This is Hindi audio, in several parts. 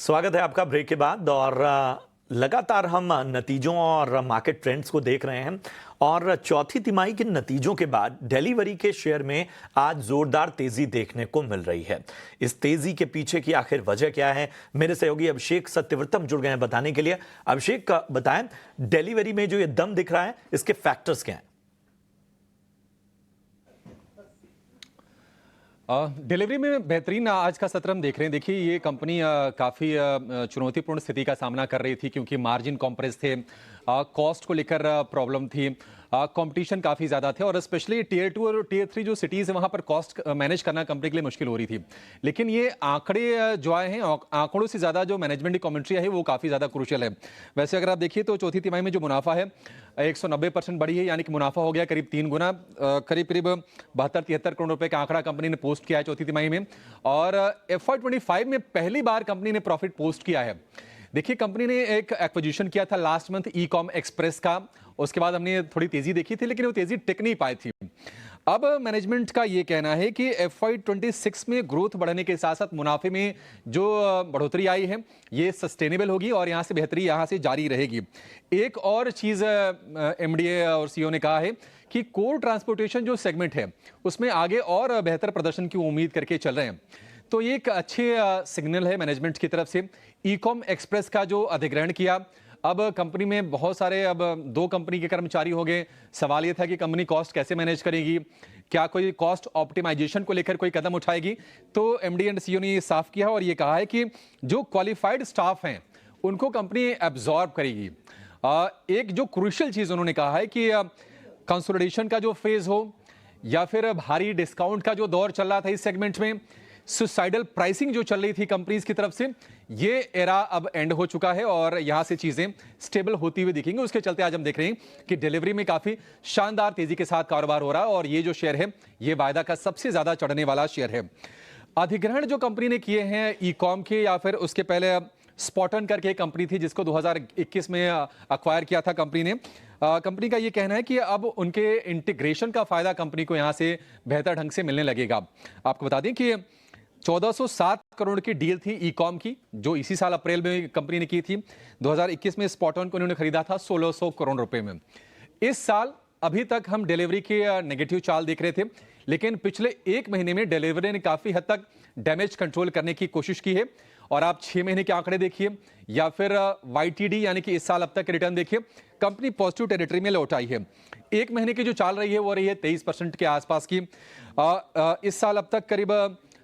स्वागत है आपका ब्रेक के बाद। और लगातार हम नतीजों और मार्केट ट्रेंड्स को देख रहे हैं और चौथी तिमाही के नतीजों के बाद डिलीवरी के शेयर में आज जोरदार तेजी देखने को मिल रही है। इस तेजी के पीछे की आखिर वजह क्या है, मेरे सहयोगी अभिषेक सत्यव्रतम जुड़ गए हैं बताने के लिए। अभिषेक, बताएं डिलीवरी में जो ये दम दिख रहा है इसके फैक्टर्स क्या हैं? डिलीवरी में बेहतरीन आज का सत्र हम देख रहे हैं। देखिए, ये कंपनी काफ़ी चुनौतीपूर्ण स्थिति का सामना कर रही थी क्योंकि मार्जिन कॉम्प्रेस थे, कॉस्ट को लेकर प्रॉब्लम थी, कंपटीशन काफ़ी ज़्यादा थे और स्पेशली टीयर 2 और टीयर 3 जो सिटीज़ है वहाँ पर कॉस्ट मैनेज करना कंपनी के लिए मुश्किल हो रही थी। लेकिन ये आंकड़े जो आए हैं, आंकड़ों से ज़्यादा जो मैनेजमेंट की कमेंट्री है वो काफ़ी ज़्यादा क्रूशियल है। वैसे अगर आप देखिए तो चौथी तिमाही में जो मुनाफा है 190% बढ़ी है, यानी कि मुनाफा हो गया करीब 3 गुना, करीब 72-73 करोड़ रुपए का आंकड़ा कंपनी ने पोस्ट किया है चौथी तिमाही में। और FY25 में पहली बार कंपनी ने प्रॉफिट पोस्ट किया है। देखिए, कंपनी ने एक एक्विजिशन किया था लास्ट मंथ ई-कॉम एक्सप्रेस का, उसके बाद हमने थोड़ी तेजी देखी थी लेकिन वो तेजी टिक नहीं पाई थी। अब मैनेजमेंट का ये कहना है कि FY26 में ग्रोथ बढ़ने के साथ साथ मुनाफे में जो बढ़ोतरी आई है ये सस्टेनेबल होगी और यहाँ से बेहतरी यहाँ से जारी रहेगी। एक और चीज़ MDA और CEO ने कहा है कि कोर ट्रांसपोर्टेशन जो सेगमेंट है उसमें आगे और बेहतर प्रदर्शन की उम्मीद करके चल रहे हैं। तो ये एक अच्छे सिग्नल है मैनेजमेंट की तरफ से। ई-कॉम एक्सप्रेस का जो अधिग्रहण किया, अब कंपनी में बहुत सारे अब 2 कंपनी के कर्मचारी हो गए। सवाल ये था कि कंपनी कॉस्ट कैसे मैनेज करेगी, क्या कोई कॉस्ट ऑप्टिमाइजेशन को लेकर कोई कदम उठाएगी। तो MD एंड CEO ने ये साफ किया और ये कहा है कि जो क्वालिफाइड स्टाफ हैं उनको कंपनी एब्जॉर्ब करेगी। एक जो क्रूशियल चीज़ उन्होंने कहा है कि कंसोलिडेशन का जो फेज हो या फिर भारी डिस्काउंट का जो दौर चल रहा था इस सेगमेंट में, सुसाइडल प्राइसिंग जो चल रही थी कंपनीज की तरफ से, ये एरा अब एंड हो चुका है और यहां से चीजें स्टेबल होती हुई दिखेंगी। उसके चलते आज हम देख रहे हैं कि डिलीवरी में काफी शानदार तेजी के साथ कारोबार हो रहा है और ये जो शेयर है ये वायदा का सबसे ज्यादा चढ़ने वाला शेयर है। अधिग्रहण जो कंपनी ने किए हैं ई-कॉम के, या फिर उसके पहले स्पॉटन करके एक कंपनी थी जिसको 2021 में अक्वायर किया था कंपनी ने। कंपनी का ये कहना है कि अब उनके इंटीग्रेशन का फायदा कंपनी को यहां से बेहतर ढंग से मिलने लगेगा। आपको बता दें कि 1407 करोड़ की डील थी ई-कॉम की, जो इसी साल अप्रैल में कंपनी ने की थी। 2021 में स्पॉटन को उन्होंने खरीदा था 1600 करोड़ रुपए में। इस साल अभी तक हम डिलीवरी के नेगेटिव चाल देख रहे थे, लेकिन पिछले 1 महीने में डिलीवरी ने काफी हद तक डैमेज कंट्रोल करने की कोशिश की है। और आप 6 महीने के आंकड़े देखिए या फिर YTD यानी कि इस साल अब तक के रिटर्न देखिए, कंपनी पॉजिटिव टेरिटरी में लौट आई है। 1 महीने की जो चाल रही है वो रही है 23% के आसपास की। इस साल अब तक करीब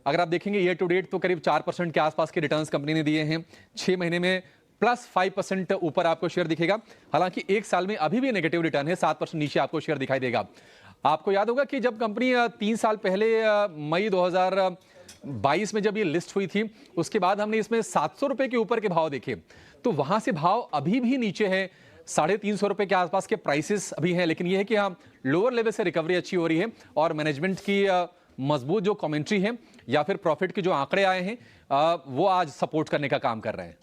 अगर आप देखेंगे ईयर टू डेट तो करीब 4% के आसपास के रिटर्न्स कंपनी ने दिए हैं। 6 महीने में +5% ऊपर आपको शेयर दिखेगा। हालांकि 1 साल में अभी भी नेगेटिव रिटर्न है, 7% नीचे आपको शेयर दिखाई देगा। आपको याद होगा कि जब कंपनी 3 साल पहले मई 2022 में जब ये लिस्ट हुई थी, उसके बाद हमने इसमें 700 रुपए के ऊपर के भाव देखे, तो वहां से भाव अभी भी नीचे है। 350 रुपए के आसपास के प्राइसेस अभी हैं, लेकिन यह है कि हाँ, लोअर लेवल से रिकवरी अच्छी हो रही है और मैनेजमेंट की मजबूत जो कमेंट्री है या फिर प्रॉफिट के जो आंकड़े आए हैं वो आज सपोर्ट करने का काम कर रहे हैं।